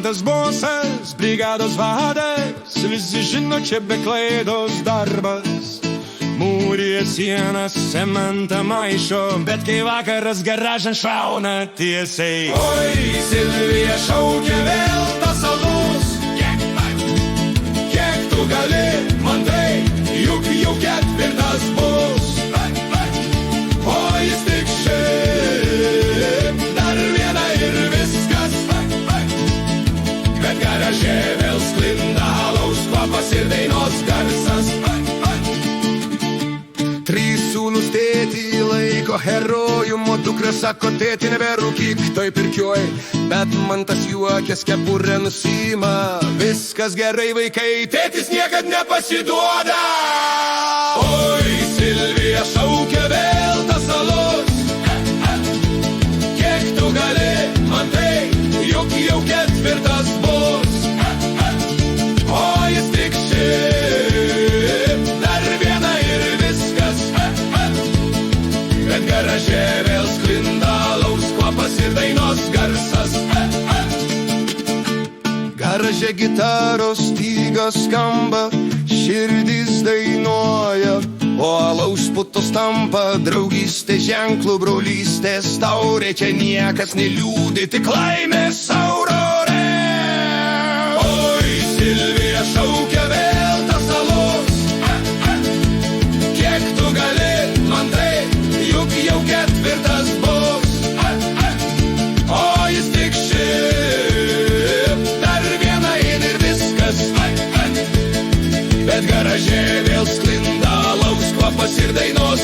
tas bosas, brigados vadas, visi žino, čia be klaidos darbas. Mūrė sienas, cementą maišo, bet kai vakaras garažan šauna tiesiai. Oi, Silvija šaukia vėl tas alus. Kiek tu gali, man tai, juk jau ketvirtas bus. O jis tik šiaip, dar viena ir viskas. Bet garaže vėl sklinda alaus kvapas ir dainos garsas. Trys sūnus tėtį laiko herojum, o dukra sako, tėti neberūkyk toj pirkioj. Bet man tas juokės kepurę nusima. Viskas gerai, vaikai, tėtis niekad nepasiduoda. Oi, Silvija šaukia vėl tas alus. Kiek tu gali, man tai, juk jau ketvirtas bus. O jis tik šiaip, dar viena ir viskas. Bet garaže vėl sklinda alaus kvapas ir dainos garsas. Garaže gitaros stygos skamba, širdis dainuoja, o alaus putos tampa draugystės ženklų, brolystės taurė. Čia niekas neliūdi, tik laimės aurore. Oi, Silvija šaukia vėl tas alus. Kiek tu gali, man tai, juk jau ketvirtas bus. O jis tik šiaip, dar viena ir viskas. Bet garaže vėl sklinda alaus kvapas ir dainos